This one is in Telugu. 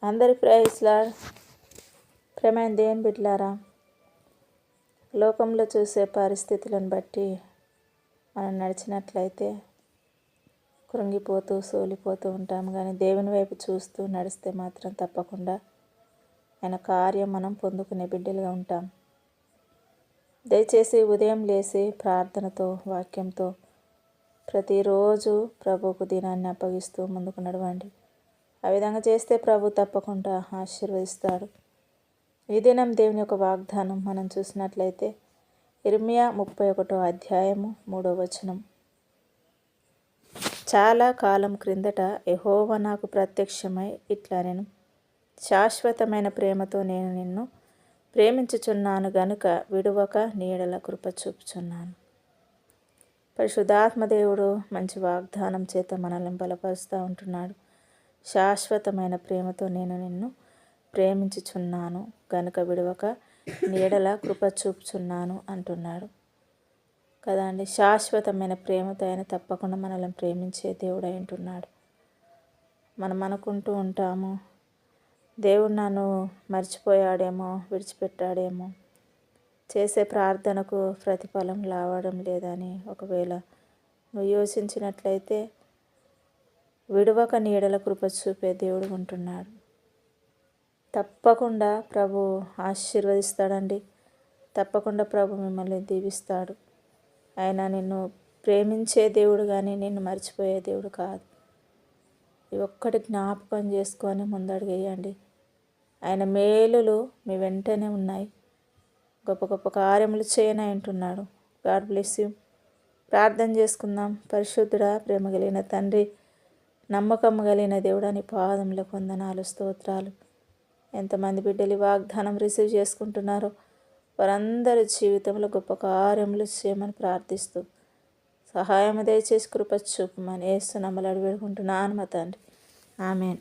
అందరి ప్రైజ్లార్డ్. ప్రేమైన దేవుని బిడ్డలారా, లోకంలో చూసే పరిస్థితులను బట్టి మనం నడిచినట్లయితే కృంగిపోతూ సోలిపోతూ ఉంటాం. కానీ దేవుని వైపు చూస్తూ నడిస్తే మాత్రం తప్పకుండా ఆయన కార్యం మనం పొందుకునే బిడ్డలుగా ఉంటాం. దయచేసి ఉదయం లేచి ప్రార్థనతో వాక్యంతో ప్రతిరోజు ప్రభువుకు దినాన్ని అప్పగిస్తూ ముందుకు నడవండి. ఆ విధంగా చేస్తే ప్రభు తప్పకుండా ఆశీర్వదిస్తాడు. ఈ దినం దేవుని యొక్క వాగ్దానం మనం చూసినట్లయితే ఇర్మియా 31వ అధ్యాయము 3వ వచనం. చాలా కాలం క్రిందట యెహోవా నాకు ప్రత్యక్షమై ఇట్లా నేను శాశ్వతమైన ప్రేమతో నేను నిన్ను ప్రేమించుచున్నాను గనుక విడువక నీడల కృప చూపుచున్నాను. పరిశుద్ధాత్మదేవుడు మంచి వాగ్దానం చేత మనల్ని బలపరుస్తూ ఉంటున్నాడు. శాశ్వతమైన ప్రేమతో నేను నిన్ను ప్రేమించుచున్నాను గనుక విడవక నీడల కృప చూపుచున్నాను అంటున్నాడు కదండి. శాశ్వతమైన ప్రేమతో ఆయన తప్పకుండా మనల్ని ప్రేమించే దేవుడు అంటున్నాడు. మనం అనుకుంటూ ఉంటాము, దేవుడు నన్ను మర్చిపోయాడేమో, విడిచిపెట్టాడేమో, చేసే ప్రార్థనకు ప్రతిఫలం రావడం లేదని ఒకవేళ నువ్వు యోచించినట్లయితే విడువక నీడల కృప చూపే దేవుడు ఉంటున్నాడు. తప్పకుండా ప్రభు ఆశీర్వదిస్తాడండి. తప్పకుండా ప్రభు మిమ్మల్ని దీవిస్తాడు. ఆయన నిన్ను ప్రేమించే దేవుడు కానీ నిన్ను మర్చిపోయే దేవుడు కాదు. ఈ ఒక్కటి జ్ఞాపకం చేసుకొని ముందడుగేయండి. ఆయన మేలులు మీ వెంటనే ఉన్నాయి. గొప్ప గొప్ప కార్యములు చేయని అంటున్నాడు. God bless you. ప్రార్థన చేసుకుందాం. పరిశుద్ధుడా, ప్రేమ కలిగిన తండ్రి, నమ్మకం కలిగిన దేవుడని పాదములకు వందనాలు, స్తోత్రాలు. ఎంతమంది బిడ్డలు వాగ్దానం రిసీవ్ చేసుకుంటున్నారో వారందరి జీవితంలో గొప్ప కార్యములు చేయమని ప్రార్థిస్తూ సహాయం దయచేసి కృప చూపమని యేసు నామములో వేడుకుంటున్నాను మా తండ్రి. ఆమేన్.